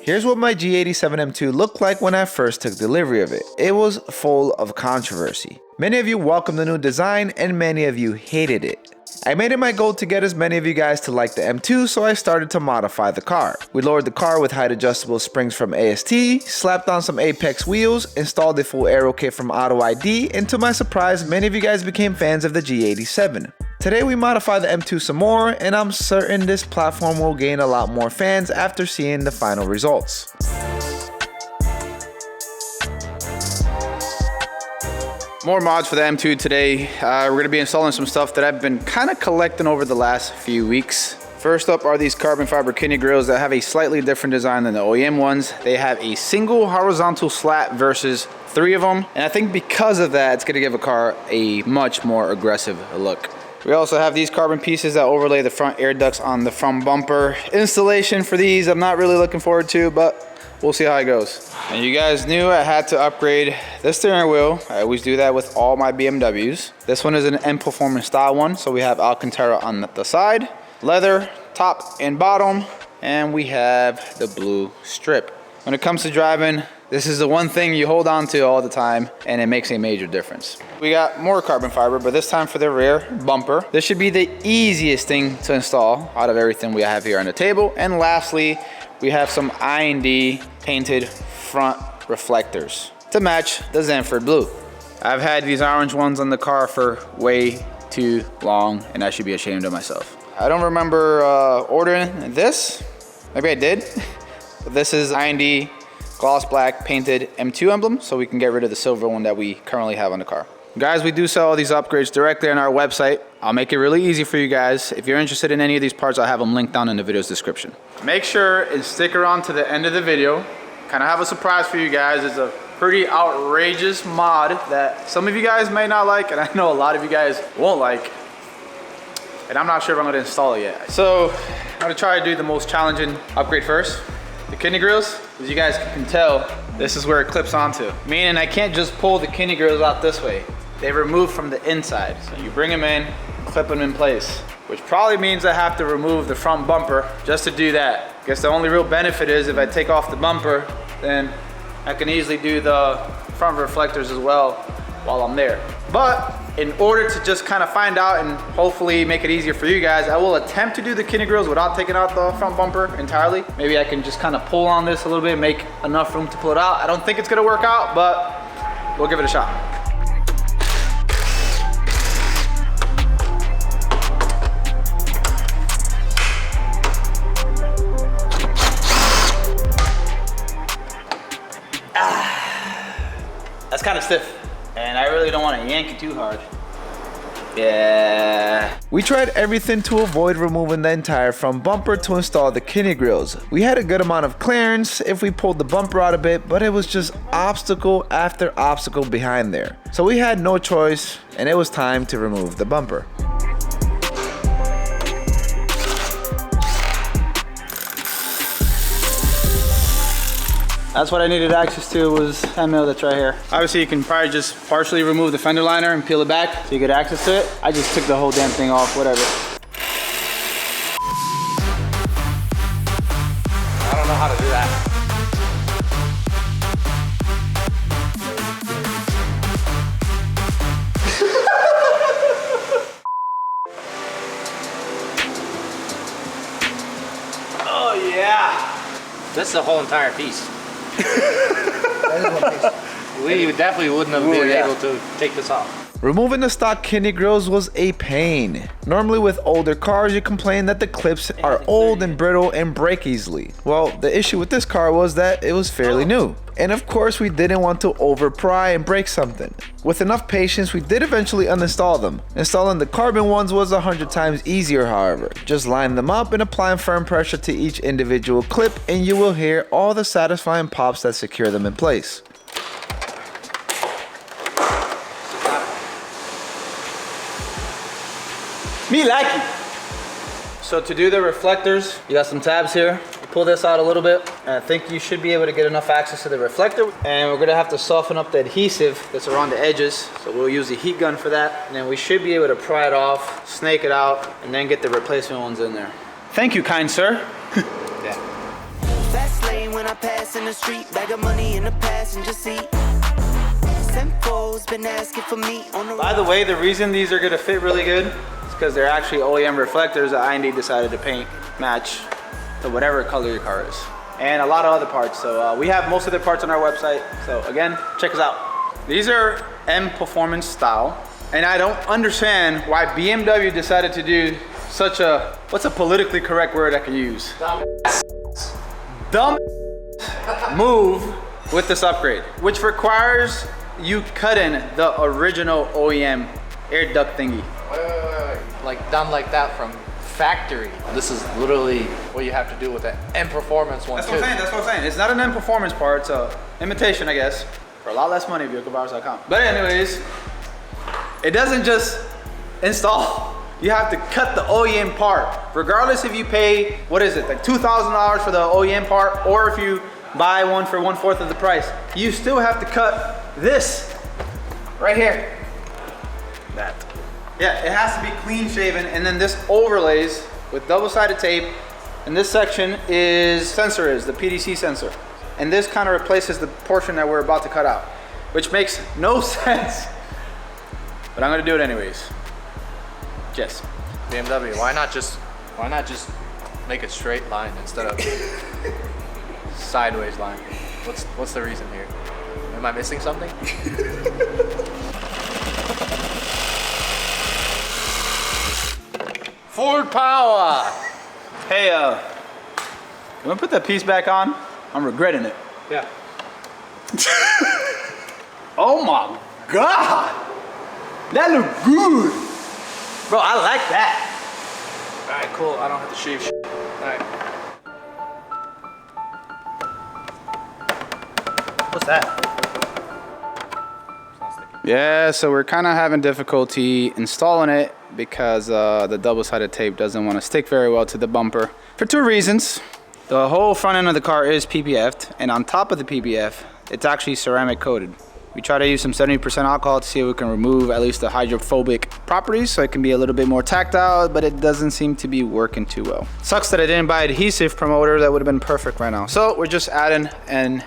Here's what my G87 M2 looked like when I first took delivery of it. It was full of controversy. Many of you welcomed the new design and many of you hated it. I made it my goal to get as many of you guys to like the M2, so I started to modify the car. We lowered the car with height adjustable springs from AST, slapped on some Apex wheels, installed the full aero kit from Auto ID, and to my surprise, many of you guys became fans of the G87. Today we modify the M2 some more, and I'm certain this platform will gain a lot more fans after seeing the final results. More mods for the M2 today. We're going to be installing some stuff that I've been kind of collecting over the last few weeks. First up are these carbon fiber kidney grills that have a slightly different design than the OEM ones. They have a single horizontal slat versus 3 of them. And I think because of that, it's going to give a car a much more aggressive look. We also have these carbon pieces that overlay the front air ducts on the front bumper. Installation for these, I'm not really looking forward to, but we'll see how it goes. And you guys knew I had to upgrade the steering wheel. I always do that with all my BMWs. This one is an M Performance style one, so we have Alcantara on the side, leather, top and bottom, and we have the blue strip. When it comes to driving, this is the one thing you hold on to all the time, and it makes a major difference. We got more carbon fiber, but this time for the rear bumper. This should be the easiest thing to install out of everything we have here on the table. And lastly, we have some I&D painted front reflectors to match the Zenford blue. I've had these orange ones on the car for way too long, and I should be ashamed of myself. I don't remember ordering this. Maybe I did. But this is I&D gloss black painted M2 emblem, so we can get rid of the silver one that we currently have on the car. Guys, we do sell all these upgrades directly on our website. I'll make it really easy for you guys. If you're interested in any of these parts, I'll have them linked down in the video's description. Make sure and stick around to the end of the video. Kind of have a surprise for you guys. It's a pretty outrageous mod that some of you guys may not like, and I know a lot of you guys won't like. And I'm not sure if I'm gonna install it yet. So I'm gonna try to do the most challenging upgrade first. The kidney grills, as you guys can tell, this is where it clips onto. Meaning I can't just pull the kidney grills out this way. They remove from the inside. So you bring them in, clip them in place, which probably means I have to remove the front bumper just to do that. I guess the only real benefit is if I take off the bumper, then I can easily do the front reflectors as well while I'm there. But in order to just kind of find out and hopefully make it easier for you guys, I will attempt to do the kidney grills without taking out the front bumper entirely. Maybe I can just kind of pull on this a little bit, make enough room to pull it out. I don't think it's gonna work out, but we'll give it a shot. That's kind of stiff, and I really don't want to yank it too hard. Yeah. We tried everything to avoid removing the entire front bumper to install the kidney grills. We had a good amount of clearance if we pulled the bumper out a bit, but it was just obstacle after obstacle behind there. So we had no choice, and it was time to remove the bumper. That's what I needed access to, was that mill that's right here. Obviously you can probably just partially remove the fender liner and peel it back so you get access to it. I just took the whole damn thing off, whatever. I don't know how to do that. Oh yeah! This is the whole entire piece. We definitely wouldn't have been able to take this off. Removing the stock kidney grills was a pain. Normally with older cars, you complain that the clips are old and brittle and break easily. Well, the issue with this car was that it was fairly new. And of course, we didn't want to overpry and break something. With enough patience, we did eventually uninstall them. Installing the carbon ones was 100 times easier, however. Just line them up and apply firm pressure to each individual clip, and you will hear all the satisfying pops that secure them in place. Me like it. So to do the reflectors, you got some tabs here. Pull this out a little bit, and I think you should be able to get enough access to the reflector. And we're gonna have to soften up the adhesive that's around the edges. So we'll use the heat gun for that. And then we should be able to pry it off, snake it out, and then get the replacement ones in there. Thank you, kind sir. Yeah. chain when I pass in the street. Bag of money in the passenger seat. Simcoe's been asking for me on the. By the way, the reason these are gonna fit really good is because they're actually OEM reflectors that I&D decided to paint match to whatever color your car is. And a lot of other parts. So we have most of the parts on our website. So again, check us out. These are M Performance style. And I don't understand why BMW decided to do such a, what's a politically correct word I can use? Dumb move with this upgrade, which requires you cut in the original OEM air duct thingy. Wait. Like done like that from factory. This is literally what you have to do with that M Performance one. That's what I'm saying. It's not an M Performance part, it's a imitation, I guess, for a lot less money, vehiclebuyers.com. But anyways, it doesn't just install. You have to cut the OEM part. Regardless if you pay, what is it, like $2,000 for the OEM part, or if you buy one for 1/4 of the price, you still have to cut this right here. That. Yeah, it has to be clean shaven, and then this overlays with double-sided tape, and this section is the PDC sensor. And this kind of replaces the portion that we're about to cut out, which makes no sense. But I'm gonna do it anyways. Yes. BMW, why not just make a straight line instead of sideways line? What's the reason here? Am I missing something? Full power! Hey, can we put that piece back on? I'm regretting it. Yeah. Oh my God! That look good! Bro, I like that. All right, cool. I don't have to shave shit. All right. What's that? Yeah, so we're kind of having difficulty installing it because the double-sided tape doesn't want to stick very well to the bumper for two reasons. The whole front end of the car is PPF'd, and on top of the PPF, it's actually ceramic coated. We try to use some 70% alcohol to see if we can remove at least the hydrophobic properties so it can be a little bit more tactile, but it doesn't seem to be working too well. Sucks that I didn't buy adhesive promoter. That would have been perfect right now. So we're just adding a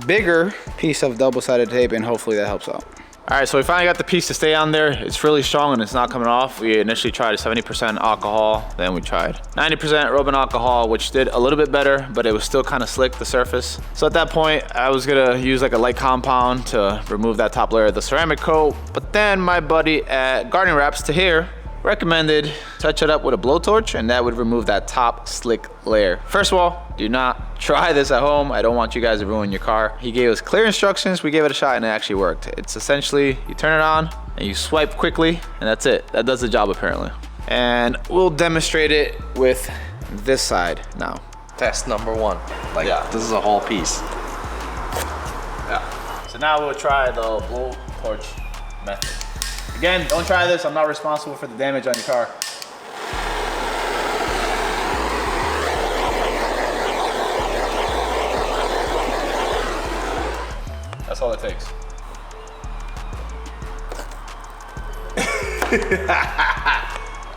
bigger piece of double-sided tape, and hopefully that helps out. All right, so we finally got the piece to stay on there. It's really strong and it's not coming off. We initially tried 70% alcohol, then we tried 90% rubbing alcohol, which did a little bit better, but it was still kind of slick, the surface. So at that point, I was gonna use like a light compound to remove that top layer of the ceramic coat, but then my buddy at Gardening Wraps to here recommended touch it up with a blowtorch, and that would remove that top slick layer. First of all, do not try this at home. I don't want you guys to ruin your car. He gave us clear instructions, we gave it a shot, and it actually worked. It's essentially, you turn it on and you swipe quickly, and that's it. That does the job apparently. And we'll demonstrate it with this side now. Test number one. Like, yeah, this is a whole piece. Yeah. So now we'll try the blowtorch method. Again, don't try this. I'm not responsible for the damage on your car. That's all it takes.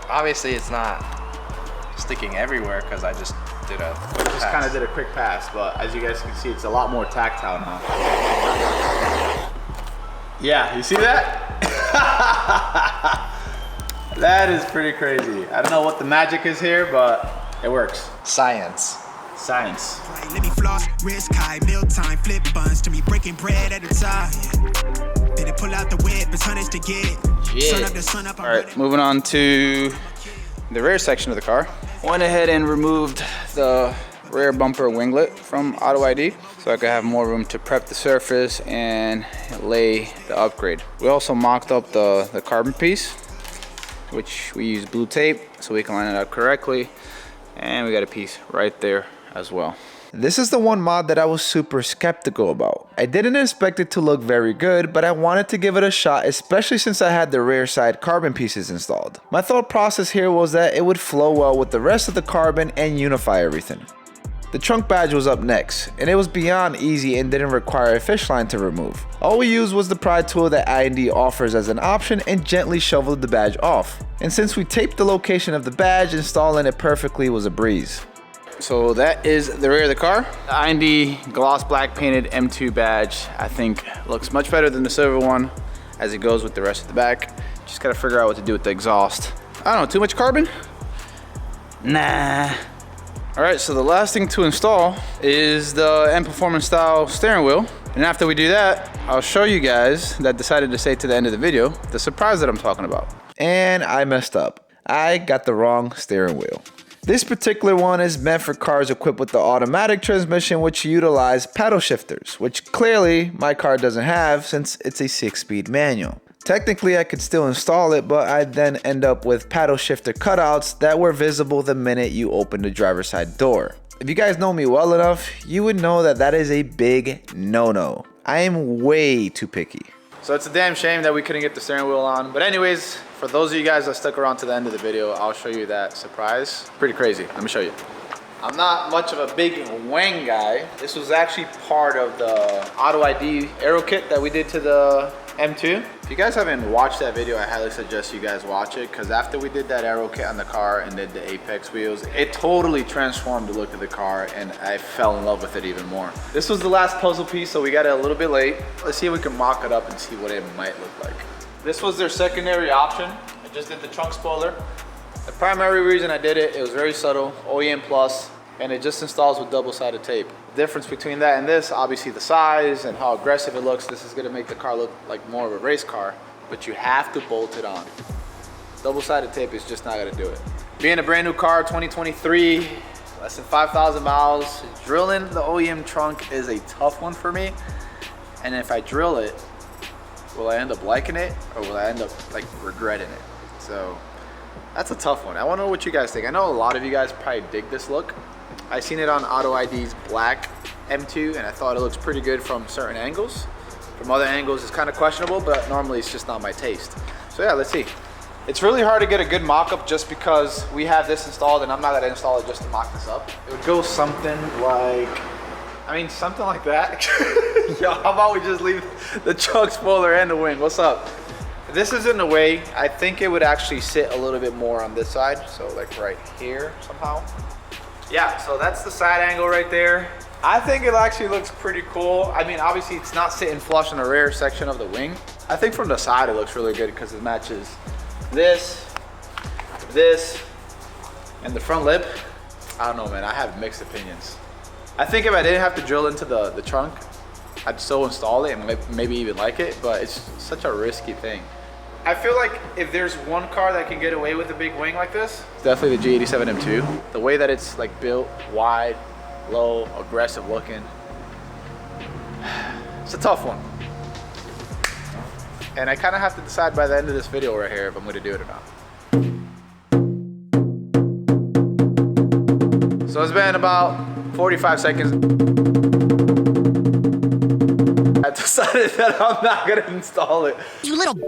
Obviously, it's not sticking everywhere because I just did a quick pass. Just kind of did a quick pass, but as you guys can see, it's a lot more tactile now. Yeah, you see that? That is pretty crazy. I don't know what the magic is here, but it works. Science. Science. Let me floss, risk high, meal time, flip buns to me breaking bread at a time. Did it pull out the whip, it's honest to get. Sun up the sun up. All right, moving on to the rear section of the car. Went ahead and removed the rear bumper winglet from Auto ID so I could have more room to prep the surface and lay the upgrade. We also mocked up the carbon piece, which we use blue tape so we can line it up correctly, and we got a piece right there as well. This is the one mod that I was super skeptical about. I didn't expect it to look very good, but I wanted to give it a shot, especially since I had the rear side carbon pieces installed. My thought process here was that it would flow well with the rest of the carbon and unify everything. The trunk badge was up next, and it was beyond easy and didn't require a fish line to remove. All we used was the pry tool that I&D offers as an option and gently shoveled the badge off. And since we taped the location of the badge, installing it perfectly was a breeze. So that is the rear of the car. The IND gloss black painted M2 badge, I think looks much better than the silver one as it goes with the rest of the back. Just gotta figure out what to do with the exhaust. I don't know, too much carbon? Nah. All right, so the last thing to install is the M Performance style steering wheel. And after we do that, I'll show you guys that decided to stay to the end of the video, the surprise that I'm talking about. And I messed up. I got the wrong steering wheel. This particular one is meant for cars equipped with the automatic transmission, which utilize paddle shifters, which clearly my car doesn't have since it's a 6-speed manual. Technically, I could still install it, but I'd then end up with paddle shifter cutouts that were visible the minute you open the driver's side door. If you guys know me well enough, you would know that that is a big no-no. I am way too picky. So it's a damn shame that we couldn't get the steering wheel on. But anyways, for those of you guys that stuck around to the end of the video, I'll show you that surprise. Pretty crazy. Let me show you. I'm not much of a big wang guy. This was actually part of the Auto ID aero kit that we did to the M2. If you guys haven't watched that video, I highly suggest you guys watch it, because after we did that aero kit on the car and did the Apex wheels, it totally transformed the look of the car and I fell in love with it even more. This was the last puzzle piece, so we got it a little bit late. Let's see if we can mock it up and see what it might look like. This was their secondary option. I just did the trunk spoiler. The primary reason I did it, it was very subtle, OEM plus, and it just installs with double-sided tape. The difference between that and this, obviously the size and how aggressive it looks. This is gonna make the car look like more of a race car, but you have to bolt it on. Double-sided tape is just not gonna do it. Being a brand new car, 2023, less than 5,000 miles, drilling the OEM trunk is a tough one for me. And if I drill it, will I end up liking it or will I end up like regretting it? So that's a tough one. I wanna know what you guys think. I know a lot of you guys probably dig this look. I seen it on Auto ID's black M2 and I thought it looks pretty good from certain angles. From other angles it's kind of questionable, but normally it's just not my taste. So yeah, let's see. It's really hard to get a good mock-up just because we have this installed and I'm not gonna install it just to mock this up. It would go something like, something like that. Yo, how about we just leave the trunk spoiler and the wing? What's up? If this is in the way, I think it would actually sit a little bit more on this side. So like right here somehow. Yeah, so that's the side angle right there. I think it actually looks pretty cool. I mean, obviously it's not sitting flush on the rear section of the wing. I think from the side it looks really good because it matches this, and the front lip. I don't know, man, I have mixed opinions. I think if I didn't have to drill into the trunk, I'd still install it and maybe even like it, but it's such a risky thing. I feel like if there's one car that can get away with a big wing like this, it's definitely the G87 M2. The way that it's like built, wide, low, aggressive looking, it's a tough one. And I kind of have to decide by the end of this video right here if I'm gonna do it or not. So it's been about 45 seconds. I decided that I'm not gonna install it. You little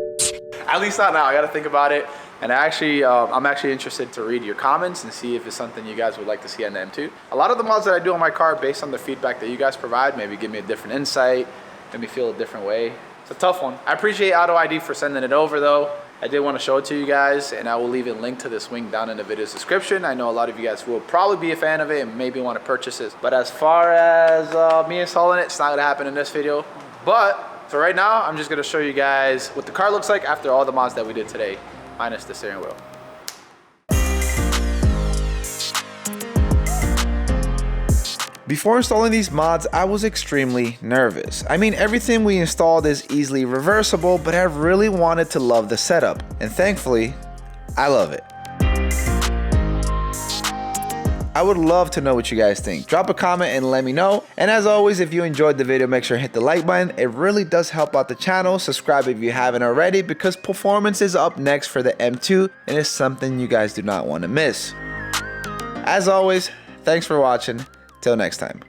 At least not now, I gotta think about it. And I'm actually interested to read your comments and see if it's something you guys would like to see on the M2. A lot of the mods that I do on my car, based on the feedback that you guys provide, maybe give me a different insight, make me feel a different way. It's a tough one. I appreciate Auto ID for sending it over though. I did want to show it to you guys, and I will leave a link to this wing down in the video's description. I know a lot of you guys will probably be a fan of it and maybe want to purchase it. But as far as me installing it, it's not gonna happen in this video. But for right now, I'm just gonna show you guys what the car looks like after all the mods that we did today, minus the steering wheel. Before installing these mods, I was extremely nervous. I mean, everything we installed is easily reversible, but I really wanted to love the setup. And thankfully, I love it. I would love to know what you guys think. Drop a comment and let me know. And as always, if you enjoyed the video, make sure to hit the like button. It really does help out the channel. Subscribe if you haven't already, because performance is up next for the M2 and it's something you guys do not want to miss. As always, thanks for watching. Till next time.